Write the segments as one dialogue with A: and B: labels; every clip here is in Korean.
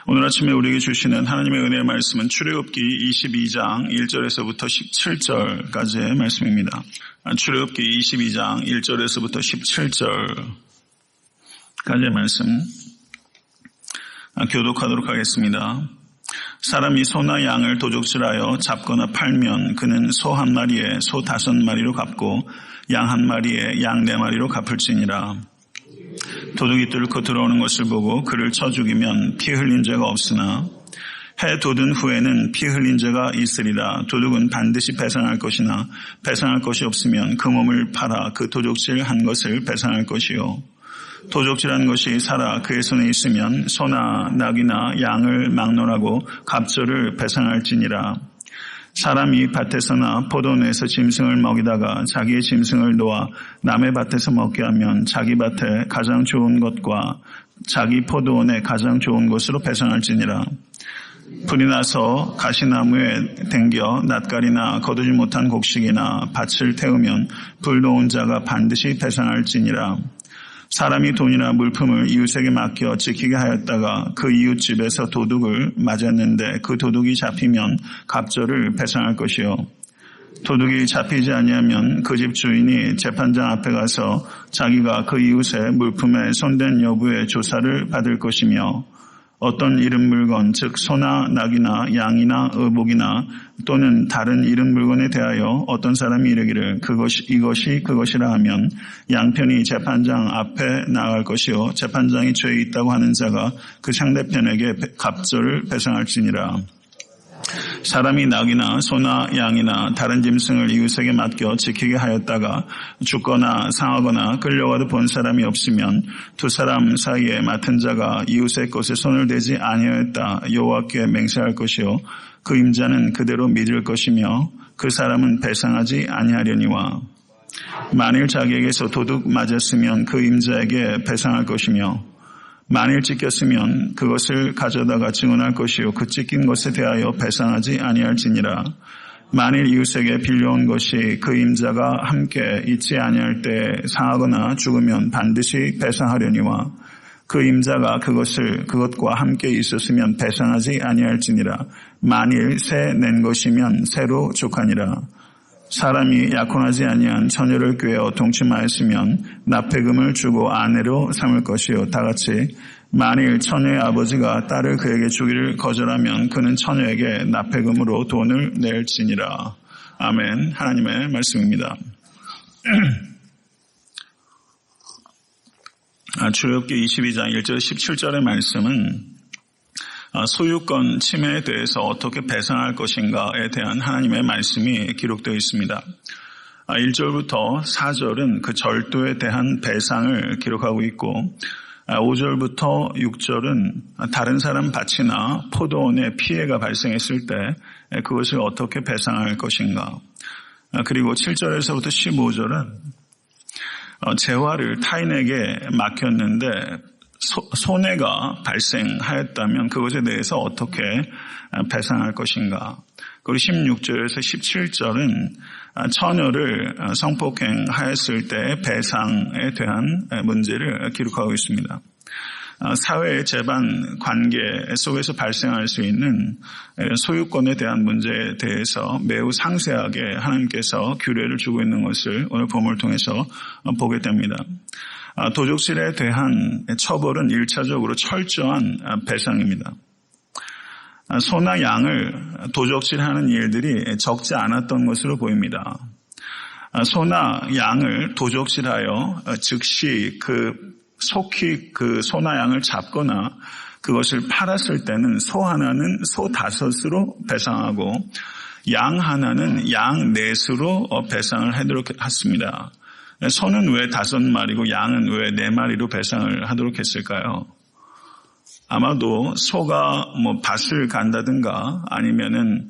A: 오늘 아침에 우리에게 주시는 하나님의 은혜의 말씀은 출애굽기 22장 1절에서부터 17절까지의 말씀입니다. 출애굽기 22장 1절에서부터 17절까지의 말씀 교독하도록 하겠습니다. 사람이 소나 양을 도적질하여 잡거나 팔면 그는 소 한 마리에 소 5마리로 갚고 양 한 마리에 양 4마리로 갚을지니라. 도둑이 뚫고 들어오는 것을 보고 그를 쳐 죽이면 피 흘린 죄가 없으나 해 돋은 후에는 피 흘린 죄가 있으리라. 도둑은 반드시 배상할 것이나 배상할 것이 없으면 그 몸을 팔아 그 도적질한 것을 배상할 것이요. 도적질한 것이 살아 그의 손에 있으면 소나 낙이나 양을 막론하고 갑절을 배상할지니라. 사람이 밭에서나 포도원에서 짐승을 먹이다가 자기의 짐승을 놓아 남의 밭에서 먹게 하면 자기 밭에 가장 좋은 것과 자기 포도원에 가장 좋은 것으로 배상할지니라. 불이 나서 가시나무에 댕겨 낫갈이나 거두지 못한 곡식이나 밭을 태우면 불 놓은 자가 반드시 배상할지니라. 사람이 돈이나 물품을 이웃에게 맡겨 지키게 하였다가 그 이웃 집에서 도둑을 맞았는데 그 도둑이 잡히면 갑절을 배상할 것이요. 도둑이 잡히지 아니하면 그 집 주인이 재판장 앞에 가서 자기가 그 이웃의 물품에 손댄 여부의 조사를 받을 것이며 어떤 잃은 물건 즉 소나 낙이나 양이나 의복이나 또는 다른 잃은 물건에 대하여 어떤 사람이 이르기를 이것이 그것이라 하면 양편이 재판장 앞에 나갈 것이요 재판장이 죄에 있다고 하는 자가 그 상대편에게 갑절을 배상할지니라. 사람이 낙이나 소나 양이나 다른 짐승을 이웃에게 맡겨 지키게 하였다가 죽거나 상하거나 끌려가도 본 사람이 없으면 두 사람 사이에 맡은 자가 이웃의 것에 손을 대지 아니하였다 여호와께 맹세할 것이요 그 임자는 그대로 믿을 것이며 그 사람은 배상하지 아니하려니와 만일 자기에게서 도둑 맞았으면 그 임자에게 배상할 것이며 만일 찢겼으면 그것을 가져다가 증언할 것이요 그 찢긴 것에 대하여 배상하지 아니할지니라. 만일 이웃에게 빌려온 것이 그 임자가 함께 있지 아니할 때 상하거나 죽으면 반드시 배상하려니와 그 임자가 그것과 함께 있었으면 배상하지 아니할지니라. 만일 새 낸 것이면 새로 족하니라. 사람이 약혼하지 아니한 처녀를 꾀어 동침하였으면 납폐금을 주고 아내로 삼을 것이요. 다같이 만일 처녀의 아버지가 딸을 그에게 주기를 거절하면 그는 처녀에게 납폐금으로 돈을 낼지니라. 아멘. 하나님의 말씀입니다. 출애굽기 22장 1절 17절의 말씀은 소유권 침해에 대해서 어떻게 배상할 것인가에 대한 하나님의 말씀이 기록되어 있습니다. 1절부터 4절은 그 절도에 대한 배상을 기록하고 있고 5절부터 6절은 다른 사람 밭이나 포도원에 피해가 발생했을 때 그것을 어떻게 배상할 것인가. 그리고 7절에서부터 15절은 재화를 타인에게 맡겼는데 손해가 발생하였다면 그것에 대해서 어떻게 배상할 것인가. 그리고 16절에서 17절은 처녀를 성폭행하였을 때 배상에 대한 문제를 기록하고 있습니다. 사회의 재반 관계 속에서 발생할 수 있는 소유권에 대한 문제에 대해서 매우 상세하게 하나님께서 규례를 주고 있는 것을 오늘 본문을 통해서 보게 됩니다. 도적질에 대한 처벌은 1차적으로 철저한 배상입니다. 소나 양을 도적질하는 일들이 적지 않았던 것으로 보입니다. 소나 양을 도적질하여 즉시 속히 그 소나 양을 잡거나 그것을 팔았을 때는 소 하나는 소 5으로 배상하고 양 하나는 양 4수로 배상을 하도록 했습니다. 소는 왜 5마리고 양은 왜 4마리로 배상을 하도록 했을까요? 아마도 소가 밭을 간다든가 아니면은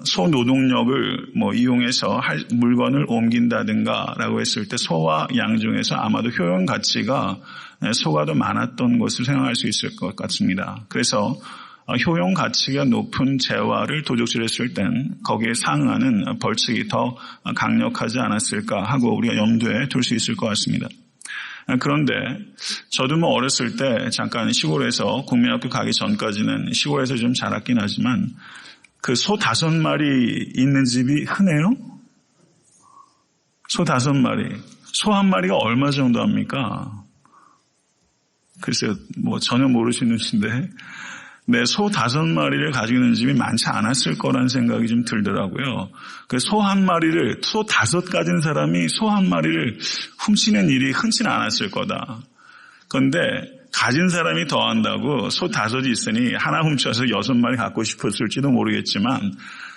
A: 소 노동력을 이용해서 물건을 옮긴다든가라고 했을 때 소와 양 중에서 아마도 효용 가치가 소가 더 많았던 것을 생각할 수 있을 것 같습니다. 그래서 효용 가치가 높은 재화를 도적질했을 땐 거기에 상응하는 벌칙이 더 강력하지 않았을까 하고 우리가 염두에 둘 수 있을 것 같습니다. 그런데 저도 어렸을 때 잠깐 시골에서 국민학교 가기 전까지는 시골에서 좀 자랐긴 하지만 그 소 5마리 있는 집이 흔해요? 소 5마리. 소 한 마리가 얼마 정도 합니까? 글쎄요, 전혀 모르시는데, 네, 소 5마리를 가지고 있는 집이 많지 않았을 거라는 생각이 좀 들더라고요. 소 한 마리를, 소 5 가진 사람이 소 한 마리를 훔치는 일이 흔치는 않았을 거다. 그런데 가진 사람이 더한다고 소 5이 있으니 하나 훔쳐서 6마리 갖고 싶었을지도 모르겠지만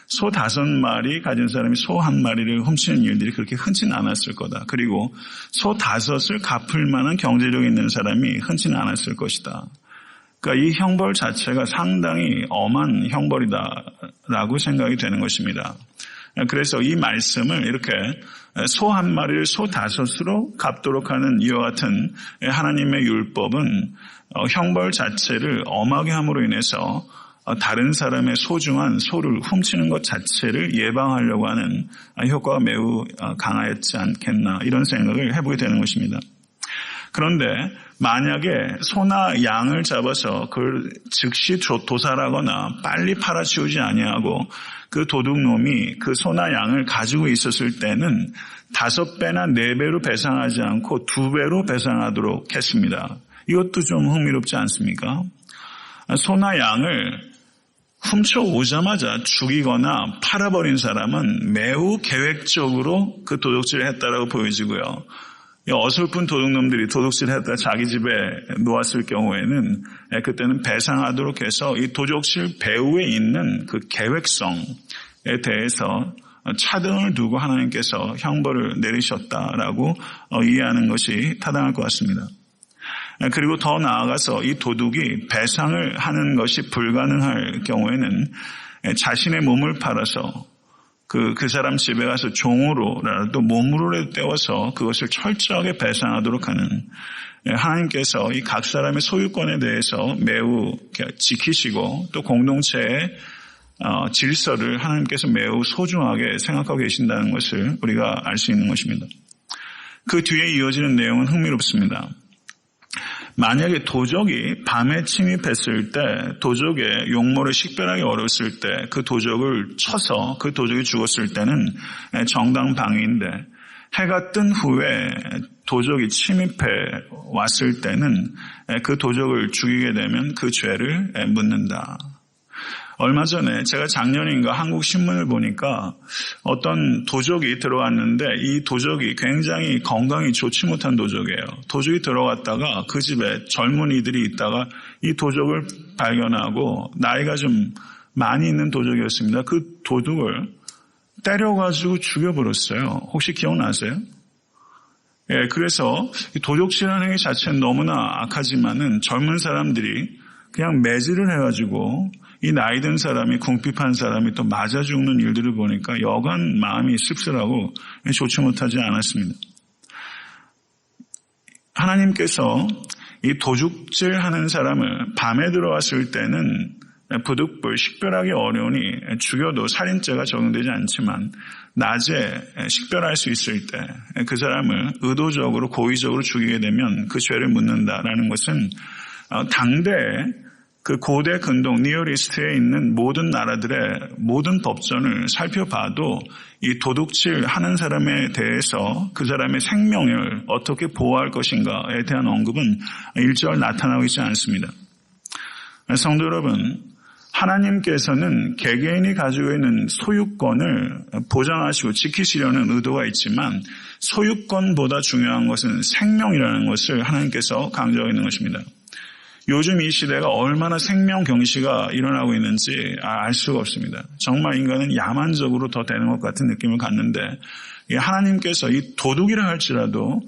A: 소 5마리 가진 사람이 소 한 마리를 훔치는 일들이 그렇게 흔치는 않았을 거다. 그리고 소 5을 갚을 만한 경제력이 있는 사람이 흔치는 않았을 것이다. 그러니까 이 형벌 자체가 상당히 엄한 형벌이다라고 생각이 되는 것입니다. 그래서 이 말씀을 이렇게 소 한 마리를 소 5으로 갚도록 하는 이와 같은 하나님의 율법은 형벌 자체를 엄하게 함으로 인해서 다른 사람의 소중한 소를 훔치는 것 자체를 예방하려고 하는 효과가 매우 강하였지 않겠나 이런 생각을 해보게 되는 것입니다. 그런데 만약에 소나 양을 잡아서 그걸 즉시 도살하거나 빨리 팔아치우지 아니하고 그 도둑놈이 그 소나 양을 가지고 있었을 때는 5배나 4배로 배상하지 않고 2배로 배상하도록 했습니다. 이것도 좀 흥미롭지 않습니까? 소나 양을 훔쳐오자마자 죽이거나 팔아버린 사람은 매우 계획적으로 그 도둑질을 했다라고 보여지고요. 어설픈 도둑놈들이 도둑질을 했다 자기 집에 놓았을 경우에는 그때는 배상하도록 해서 이 도둑질 배후에 있는 그 계획성에 대해서 차등을 두고 하나님께서 형벌을 내리셨다라고 이해하는 것이 타당할 것 같습니다. 그리고 더 나아가서 이 도둑이 배상을 하는 것이 불가능할 경우에는 자신의 몸을 팔아서 그 사람 집에 가서 종으로라도 몸으로라도 떼어서 그것을 철저하게 배상하도록 하는 하나님께서 이 각 사람의 소유권에 대해서 매우 지키시고 또 공동체의 질서를 하나님께서 매우 소중하게 생각하고 계신다는 것을 우리가 알 수 있는 것입니다. 그 뒤에 이어지는 내용은 흥미롭습니다. 만약에 도적이 밤에 침입했을 때 도적의 용모를 식별하기 어려웠을 때 그 도적을 쳐서 그 도적이 죽었을 때는 정당 방위인데 해가 뜬 후에 도적이 침입해 왔을 때는 그 도적을 죽이게 되면 그 죄를 묻는다. 얼마 전에 제가 작년인가 한국 신문을 보니까 어떤 도적이 들어왔는데 이 도적이 굉장히 건강이 좋지 못한 도적이에요. 도적이 들어갔다가 그 집에 젊은이들이 있다가 이 도적을 발견하고 나이가 좀 많이 있는 도적이었습니다. 그 도둑을 때려가지고 죽여버렸어요. 혹시 기억나세요? 예, 그래서 도적질하는 행위 자체는 너무나 악하지만은 젊은 사람들이 그냥 매질을 해가지고 이 나이 든 사람이 궁핍한 사람이 또 맞아 죽는 일들을 보니까 여간 마음이 씁쓸하고 좋지 못하지 않았습니다. 하나님께서 이 도둑질하는 사람을 밤에 들어왔을 때는 부득불 식별하기 어려우니 죽여도 살인죄가 적용되지 않지만 낮에 식별할 수 있을 때 그 사람을 의도적으로 고의적으로 죽이게 되면 그 죄를 묻는다라는 것은 당대 그 고대 근동 니어리스트에 있는 모든 나라들의 모든 법전을 살펴봐도 이 도둑질 하는 사람에 대해서 그 사람의 생명을 어떻게 보호할 것인가에 대한 언급은 일절 나타나고 있지 않습니다. 성도 여러분, 하나님께서는 개개인이 가지고 있는 소유권을 보장하시고 지키시려는 의도가 있지만 소유권보다 중요한 것은 생명이라는 것을 하나님께서 강조하고 있는 것입니다. 요즘 이 시대가 얼마나 생명 경시가 일어나고 있는지 알 수가 없습니다. 정말 인간은 야만적으로 더 되는 것 같은 느낌을 갖는데 하나님께서 이 도둑이라 할지라도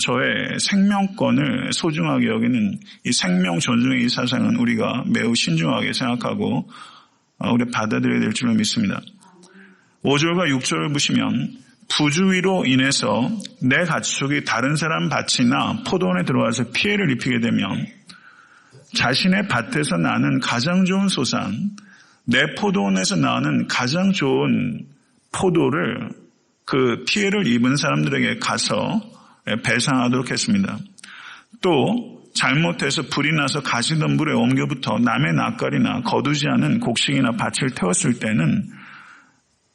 A: 저의 생명권을 소중하게 여기는 이 생명 존중의 이 사상은 우리가 매우 신중하게 생각하고 우리 받아들여야 될 줄로 믿습니다. 5절과 6절을 보시면 부주의로 인해서 내 가축이 다른 사람 밭이나 포도원에 들어와서 피해를 입히게 되면 자신의 밭에서 나는 가장 좋은 소산, 내 포도원에서 나는 가장 좋은 포도를 그 피해를 입은 사람들에게 가서 배상하도록 했습니다. 또 잘못해서 불이 나서 가시덤불에 옮겨부터 남의 낯가리나 거두지 않은 곡식이나 밭을 태웠을 때는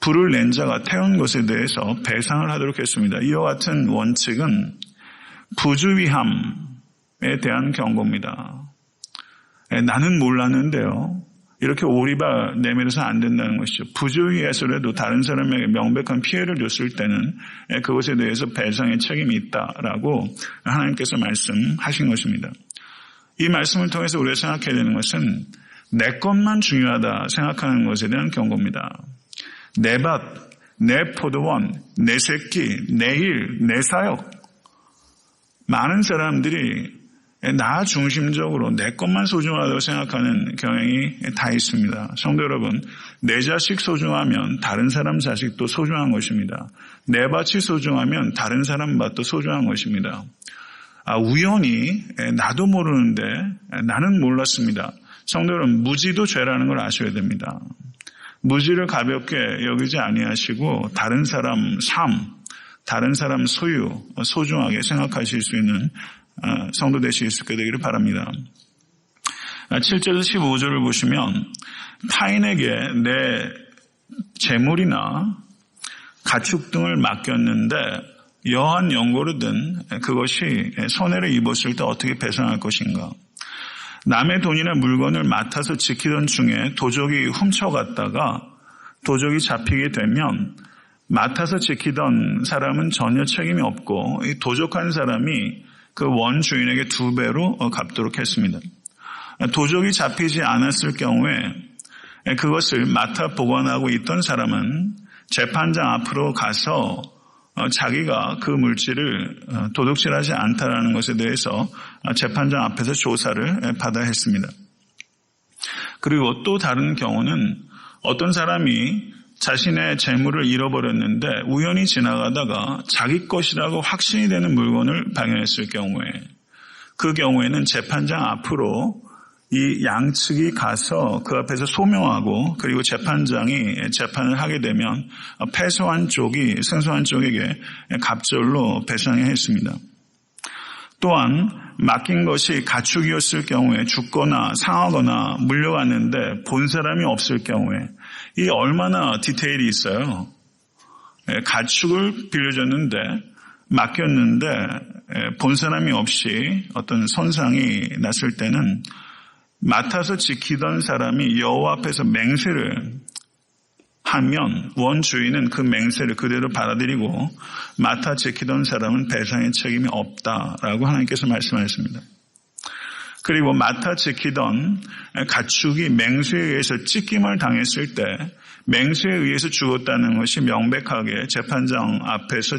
A: 불을 낸 자가 태운 것에 대해서 배상을 하도록 했습니다. 이와 같은 원칙은 부주의함에 대한 경고입니다. 나는 몰랐는데요. 이렇게 오리발 내밀어서 안 된다는 것이죠. 부주의해서라도 다른 사람에게 명백한 피해를 줬을 때는 그것에 대해서 배상의 책임이 있다라고 하나님께서 말씀하신 것입니다. 이 말씀을 통해서 우리가 생각해야 되는 것은 내 것만 중요하다 생각하는 것에 대한 경고입니다. 내 밭, 내 포도원, 내 새끼, 내 일, 내 사역. 많은 사람들이 나 중심적으로 내 것만 소중하다고 생각하는 경향이 다 있습니다. 성도 여러분, 내 자식 소중하면 다른 사람 자식도 소중한 것입니다. 내 밭이 소중하면 다른 사람 밭도 소중한 것입니다. 우연히 나도 모르는데 나는 몰랐습니다. 성도 여러분, 무지도 죄라는 걸 아셔야 됩니다. 무지를 가볍게 여기지 아니하시고 다른 사람 삶, 다른 사람 소유, 소중하게 생각하실 수 있는 성도 되실 수 있게 되기를 바랍니다. 7절에서 15절을 보시면 타인에게 내 재물이나 가축 등을 맡겼는데 여한 연고로든 그것이 손해를 입었을 때 어떻게 배상할 것인가. 남의 돈이나 물건을 맡아서 지키던 중에 도적이 훔쳐갔다가 도적이 잡히게 되면 맡아서 지키던 사람은 전혀 책임이 없고 이 도적한 사람이 그 원주인에게 2배로 갚도록 했습니다. 도적이 잡히지 않았을 경우에 그것을 맡아 보관하고 있던 사람은 재판장 앞으로 가서 자기가 그 물질을 도둑질하지 않다라는 것에 대해서 재판장 앞에서 조사를 받아야 했습니다. 그리고 또 다른 경우는 어떤 사람이 자신의 재물을 잃어버렸는데 우연히 지나가다가 자기 것이라고 확신이 되는 물건을 발견했을 경우에 그 경우에는 재판장 앞으로 이 양측이 가서 그 앞에서 소명하고 그리고 재판장이 재판을 하게 되면 패소한 쪽이 승소한 쪽에게 갑절로 배상해야 했습니다. 또한 맡긴 것이 가축이었을 경우에 죽거나 상하거나 물려갔는데 본 사람이 없을 경우에 이 얼마나 디테일이 있어요. 가축을 빌려줬는데 맡겼는데 본 사람이 없이 어떤 손상이 났을 때는 맡아서 지키던 사람이 여호와 앞에서 맹세를 하면 원주인은 그 맹세를 그대로 받아들이고 맡아 지키던 사람은 배상의 책임이 없다라고 하나님께서 말씀하셨습니다. 그리고 맡아 지키던 가축이 맹수에 의해서 찢김을 당했을 때 맹수에 의해서 죽었다는 것이 명백하게 재판장 앞에서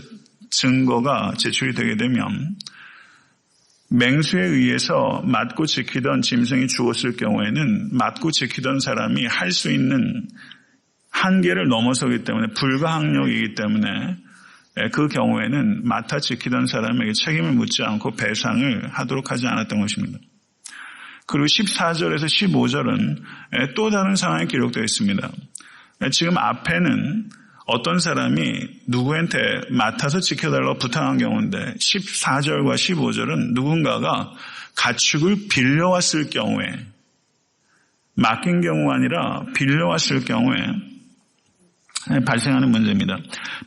A: 증거가 제출이 되게 되면 맹수에 의해서 맡고 지키던 짐승이 죽었을 경우에는 맡고 지키던 사람이 할 수 있는 한계를 넘어서기 때문에 불가항력이기 때문에 그 경우에는 맡아 지키던 사람에게 책임을 묻지 않고 배상을 하도록 하지 않았던 것입니다. 그리고 14절에서 15절은 또 다른 상황이 기록되어 있습니다. 지금 앞에는 어떤 사람이 누구한테 맡아서 지켜달라고 부탁한 경우인데 14절과 15절은 누군가가 가축을 빌려왔을 경우에 맡긴 경우가 아니라 빌려왔을 경우에 발생하는 문제입니다.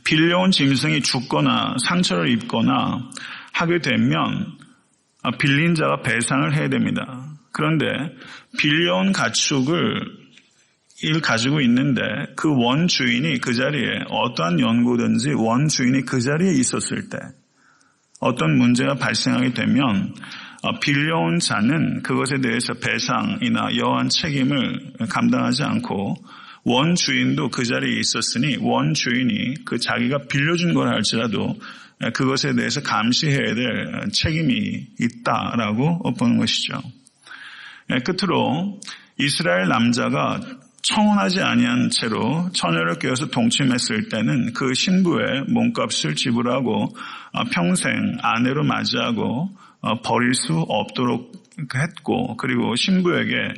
A: 빌려온 짐승이 죽거나 상처를 입거나 하게 되면 빌린 자가 배상을 해야 됩니다. 그런데 빌려온 가축을 가지고 있는데 그 원주인이 그 자리에 어떠한 연고든지 원주인이 그 자리에 있었을 때 어떤 문제가 발생하게 되면 빌려온 자는 그것에 대해서 배상이나 여한 책임을 감당하지 않고 원주인도 그 자리에 있었으니 원주인이 그 자기가 빌려준 걸 할지라도 그것에 대해서 감시해야 될 책임이 있다라고 보는 것이죠. 끝으로 이스라엘 남자가 청혼하지 아니한 채로 처녀를 껴서 동침했을 때는 그 신부의 몸값을 지불하고 평생 아내로 맞이하고 버릴 수 없도록 했고 그리고 신부에게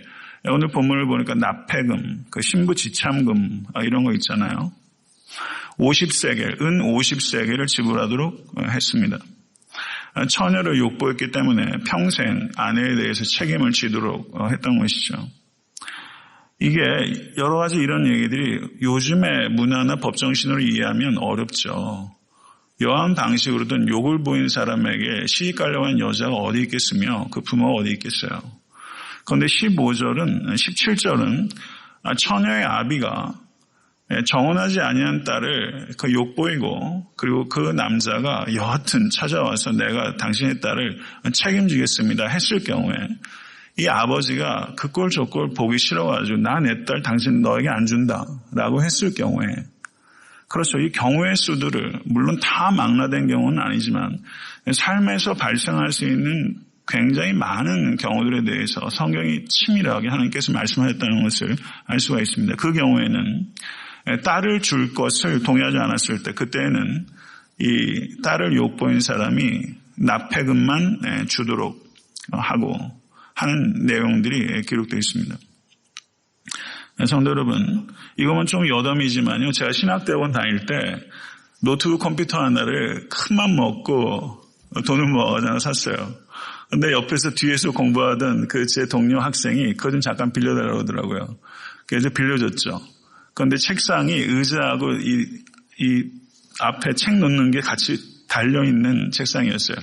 A: 오늘 본문을 보니까 납폐금, 그 신부 지참금 이런 거 있잖아요. 50세겔, 은 50세겔을 지불하도록 했습니다. 처녀를 욕보했기 때문에 평생 아내에 대해서 책임을 지도록 했던 것이죠. 이게 여러 가지 이런 얘기들이 요즘의 문화나 법정신으로 이해하면 어렵죠. 여한 방식으로든 욕을 보인 사람에게 시집가려고 하는 여자가 어디 있겠으며 그 부모가 어디 있겠어요. 그런데 17절은 처녀의 아비가 정혼하지 아니한 딸을 그 욕보이고 그리고 그 남자가 여하튼 찾아와서 내가 당신의 딸을 책임지겠습니다 했을 경우에 이 아버지가 그 꼴 저 꼴 보기 싫어가지고 나 내 딸 당신 너에게 안 준다라고 했을 경우에 그렇죠. 이 경우의 수들을 물론 다 망라된 경우는 아니지만 삶에서 발생할 수 있는 굉장히 많은 경우들에 대해서 성경이 치밀하게 하나님께서 말씀하셨다는 것을 알 수가 있습니다. 그 경우에는 딸을 줄 것을 동의하지 않았을 때 그때는 이 딸을 욕보인 사람이 납폐금만 주도록 하고 하는 내용들이 기록되어 있습니다. 성도 여러분, 이거는 좀 여담이지만요. 제가 신학대학원 다닐 때 노트북 컴퓨터 하나를 큰맘 먹고 돈을 모아서 샀어요. 근데 옆에서 뒤에서 공부하던 그 제 동료 학생이 그거 좀 잠깐 빌려달라고 하더라고요. 그래서 빌려줬죠. 그런데 책상이 의자하고 이 앞에 책 놓는 게 같이 달려있는 책상이었어요.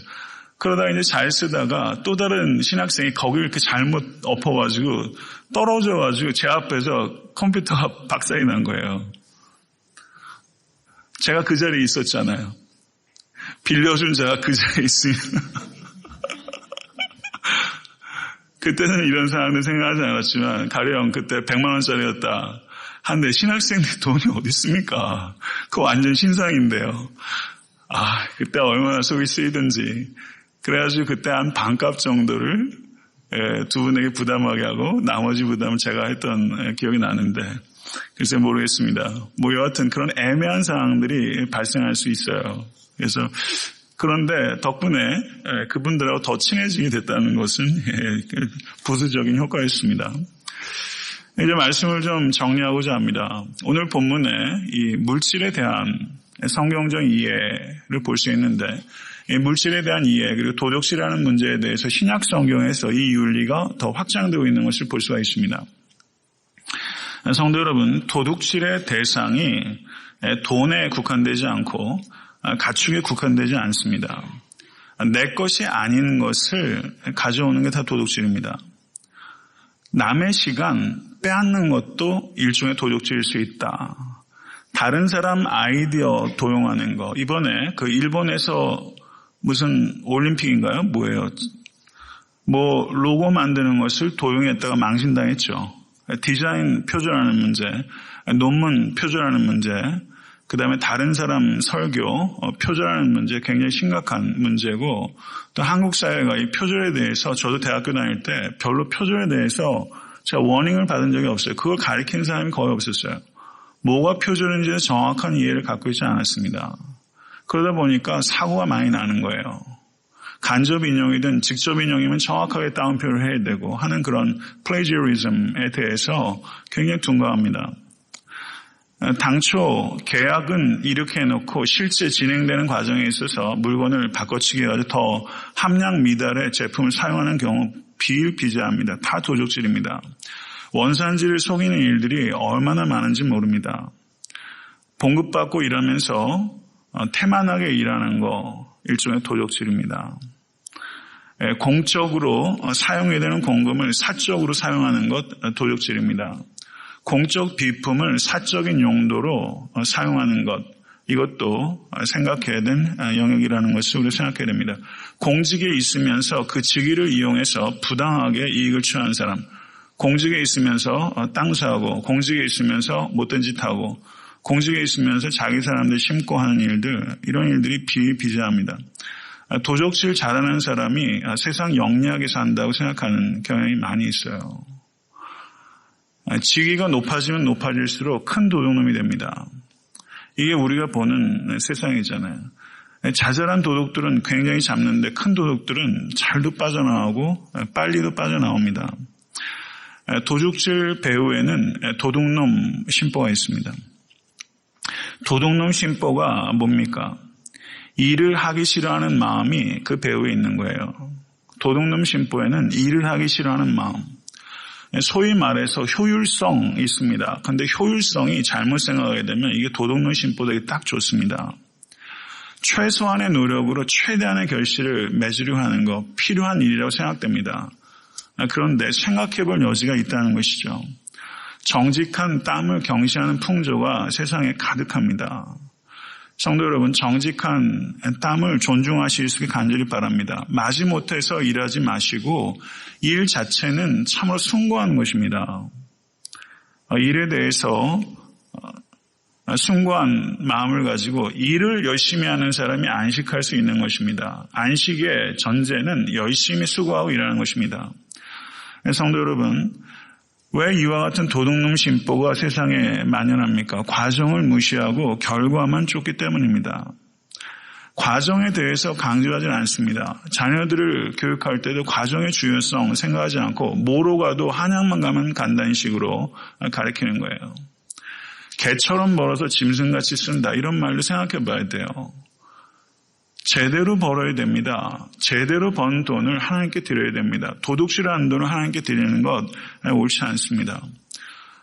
A: 그러다 이제 잘 쓰다가 또 다른 신학생이 거기를 이렇게 잘못 엎어가지고 떨어져가지고 제 앞에서 컴퓨터가 박살이 난 거예요. 제가 그 자리에 있었잖아요. 빌려준 제가 그 자리에 있으면 그때는 이런 상황을 생각하지 않았지만 가령 그때 100만 원짜리였다. 한데 신학생들 돈이 어디 있습니까? 그거 완전 신상인데요. 그때 얼마나 속이 쓰이든지. 그래가지고 그때 한 반값 정도를 두 분에게 부담하게 하고 나머지 부담은 제가 했던 기억이 나는데 글쎄 모르겠습니다. 뭐 여하튼 그런 애매한 상황들이 발생할 수 있어요. 그래서 그런데 덕분에 그분들하고 더 친해지게 됐다는 것은 부수적인 효과였습니다. 이제 말씀을 좀 정리하고자 합니다. 오늘 본문에 이 물질에 대한 성경적 이해를 볼 수 있는데 이 물질에 대한 이해 그리고 도덕시라는 문제에 대해서 신약 성경에서 이 윤리가 더 확장되고 있는 것을 볼 수가 있습니다. 성도 여러분, 도둑질의 대상이 돈에 국한되지 않고 가축에 국한되지 않습니다. 내 것이 아닌 것을 가져오는 게 다 도둑질입니다. 남의 시간 빼앗는 것도 일종의 도둑질일 수 있다. 다른 사람 아이디어 도용하는 거. 이번에 그 일본에서 무슨 올림픽인가요? 뭐예요? 뭐 로고 만드는 것을 도용했다가 망신당했죠. 디자인 표절하는 문제, 논문 표절하는 문제, 그 다음에 다른 사람 설교 표절하는 문제 굉장히 심각한 문제고 또 한국 사회가 이 표절에 대해서 저도 대학교 다닐 때 별로 표절에 대해서 제가 워닝을 받은 적이 없어요. 그걸 가리키는 사람이 거의 없었어요. 뭐가 표절인지에 정확한 이해를 갖고 있지 않았습니다. 그러다 보니까 사고가 많이 나는 거예요. 간접 인용이든 직접 인용이면 정확하게 따옴표를 해야 되고 하는 그런 플레이저리즘에 대해서 굉장히 둔감합니다. 당초 계약은 이렇게 해놓고 실제 진행되는 과정에 있어서 물건을 바꿔치기 해가지고 더 함량 미달의 제품을 사용하는 경우 비일비재합니다. 다 도둑질입니다. 원산지를 속이는 일들이 얼마나 많은지 모릅니다. 봉급받고 일하면서 태만하게 일하는 거 일종의 도둑질입니다. 공적으로 사용해야 되는 공금을 사적으로 사용하는 것 도둑질입니다. 공적 비품을 사적인 용도로 사용하는 것 이것도 생각해야 된 영역이라는 것을 우리가 생각해야 됩니다. 공직에 있으면서 그 직위를 이용해서 부당하게 이익을 취하는 사람, 공직에 있으면서 땅 사고, 공직에 있으면서 못된 짓 하고, 공직에 있으면서 자기 사람들 심고 하는 일들, 이런 일들이 비일비재합니다. 도적질 잘하는 사람이 세상 영리하게 산다고 생각하는 경향이 많이 있어요. 직위가 높아지면 높아질수록 큰 도둑놈이 됩니다. 이게 우리가 보는 세상이잖아요. 자잘한 도둑들은 굉장히 잡는데 큰 도둑들은 잘도 빠져나오고 빨리도 빠져나옵니다. 도둑질 배후에는 도둑놈 심보가 있습니다. 도둑놈 심보가 뭡니까? 일을 하기 싫어하는 마음이 그 배후에 있는 거예요. 도둑놈 심보에는 일을 하기 싫어하는 마음, 소위 말해서 효율성이 있습니다. 그런데 효율성이 잘못 생각하게 되면 이게 도둑놈 심보되기 딱 좋습니다. 최소한의 노력으로 최대한의 결실을 맺으려 하는 것, 필요한 일이라고 생각됩니다. 그런데 생각해볼 여지가 있다는 것이죠. 정직한 땀을 경시하는 풍조가 세상에 가득합니다. 성도 여러분, 정직한 땀을 존중하실 수 있게 간절히 바랍니다. 마지못해서 일하지 마시고 일 자체는 참으로 숭고한 것입니다. 일에 대해서 숭고한 마음을 가지고 일을 열심히 하는 사람이 안식할 수 있는 것입니다. 안식의 전제는 열심히 수고하고 일하는 것입니다. 성도 여러분, 왜 이와 같은 도둑놈 심보가 세상에 만연합니까? 과정을 무시하고 결과만 쫓기 때문입니다. 과정에 대해서 강조하지 않습니다. 자녀들을 교육할 때도 과정의 중요성 생각하지 않고 뭐로 가도 한양만 가면 간다는 식으로 가르치는 거예요. 개처럼 벌어서 짐승같이 쓴다, 이런 말로 생각해 봐야 돼요. 제대로 벌어야 됩니다. 제대로 번 돈을 하나님께 드려야 됩니다. 도둑질하는 돈을 하나님께 드리는 것 옳지 않습니다.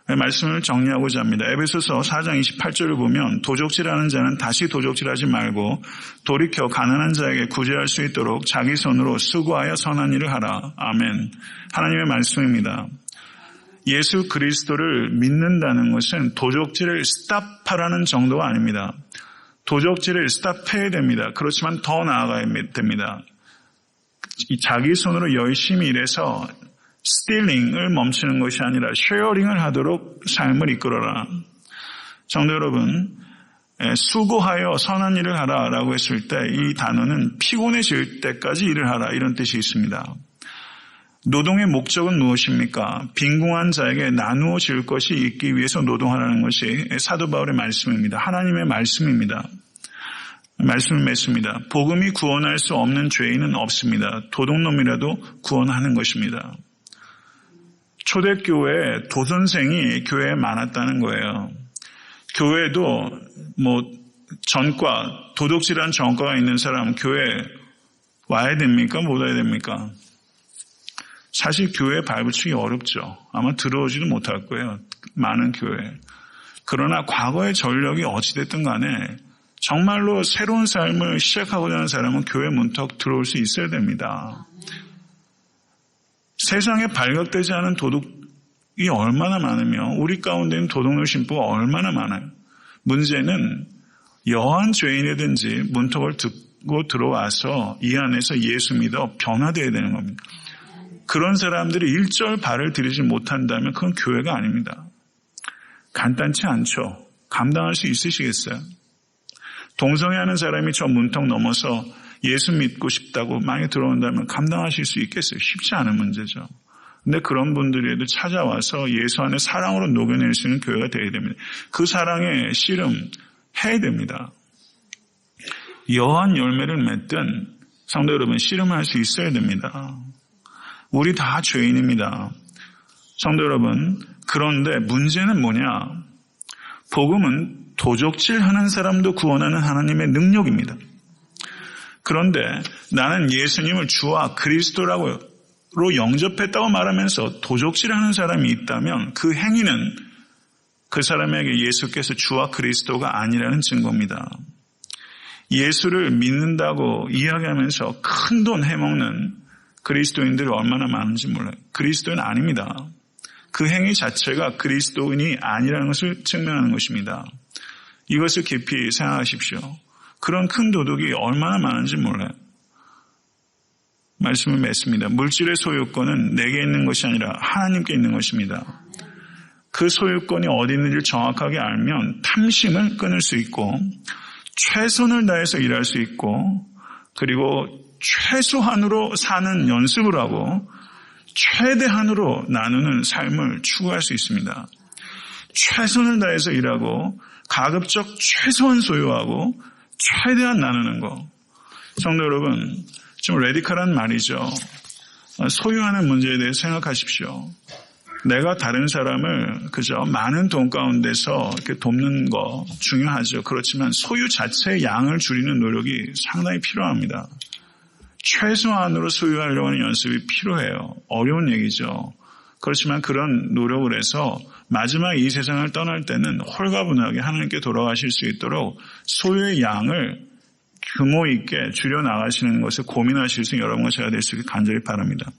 A: 말씀을 정리하고자 합니다. 에베소서 4장 28절을 보면 도적질하는 자는 다시 도적질하지 말고 돌이켜 가난한 자에게 구제할 수 있도록 자기 손으로 수고하여 선한 일을 하라. 아멘. 하나님의 말씀입니다. 예수 그리스도를 믿는다는 것은 도적질을 스탑하라는 정도가 아닙니다. 도적질을 스탑해야 됩니다. 그렇지만 더 나아가야 됩니다. 자기 손으로 열심히 일해서 스틸링을 멈추는 것이 아니라 쉐어링을 하도록 삶을 이끌어라. 성도 여러분, 수고하여 선한 일을 하라라고 했을 때 이 단어는 피곤해질 때까지 일을 하라, 이런 뜻이 있습니다. 노동의 목적은 무엇입니까? 빈궁한 자에게 나누어 줄 것이 있기 위해서 노동하라는 것이 사도 바울의 말씀입니다. 하나님의 말씀입니다. 말씀을 맺습니다. 복음이 구원할 수 없는 죄인은 없습니다. 도둑놈이라도 구원하는 것입니다. 초대교회에 도선생이 교회에 많았다는 거예요. 교회도 전과, 도둑질한 전과가 있는 사람 교회에 와야 됩니까? 못 와야 됩니까? 사실 교회에 발붙이기 어렵죠. 아마 들어오지도 못할 거예요. 많은 교회. 그러나 과거의 전력이 어찌됐든 간에 정말로 새로운 삶을 시작하고자 하는 사람은 교회 문턱 들어올 수 있어야 됩니다. 세상에 발각되지 않은 도둑이 얼마나 많으며 우리 가운데 있는 도둑놈 심보가 얼마나 많아요. 문제는 여한 죄인이든지 문턱을 듣고 들어와서 이 안에서 예수 믿어 변화되어야 되는 겁니다. 그런 사람들이 일절 발을 들이지 못한다면 그건 교회가 아닙니다. 간단치 않죠. 감당할 수 있으시겠어요? 동성애하는 사람이 저 문턱 넘어서 예수 믿고 싶다고 많이 들어온다면 감당하실 수 있겠어요? 쉽지 않은 문제죠. 근데 그런 분들에도 찾아와서 예수 안에 사랑으로 녹여낼 수 있는 교회가 되어야 됩니다. 그 사랑에 씨름해야 됩니다. 여한 열매를 맺든 성도 여러분, 씨름할 수 있어야 됩니다. 우리 다 죄인입니다. 성도 여러분, 그런데 문제는 뭐냐? 복음은 도적질하는 사람도 구원하는 하나님의 능력입니다. 그런데 나는 예수님을 주와 그리스도로 영접했다고 말하면서 도적질하는 사람이 있다면 그 행위는 그 사람에게 예수께서 주와 그리스도가 아니라는 증거입니다. 예수를 믿는다고 이야기하면서 큰 돈 해먹는 그리스도인들이 얼마나 많은지 몰라요. 그리스도인 아닙니다. 그 행위 자체가 그리스도인이 아니라는 것을 증명하는 것입니다. 이것을 깊이 생각하십시오. 그런 큰 도둑이 얼마나 많은지 몰라요. 말씀을 맺습니다. 물질의 소유권은 내게 있는 것이 아니라 하나님께 있는 것입니다. 그 소유권이 어디 있는지를 정확하게 알면 탐심을 끊을 수 있고 최선을 다해서 일할 수 있고 그리고 최소한으로 사는 연습을 하고 최대한으로 나누는 삶을 추구할 수 있습니다. 최선을 다해서 일하고 가급적 최소한 소유하고 최대한 나누는 거. 성도 여러분, 좀 레디컬한 말이죠. 소유하는 문제에 대해 생각하십시오. 내가 다른 사람을 그저 많은 돈 가운데서 이렇게 돕는 거 중요하죠. 그렇지만 소유 자체의 양을 줄이는 노력이 상당히 필요합니다. 최소한으로 소유하려고 하는 연습이 필요해요. 어려운 얘기죠. 그렇지만 그런 노력을 해서 마지막 이 세상을 떠날 때는 홀가분하게 하나님께 돌아가실 수 있도록 소유의 양을 규모 있게 줄여나가시는 것을 고민하실 수 있는 여러분과 제가 될 수 있게 간절히 바랍니다.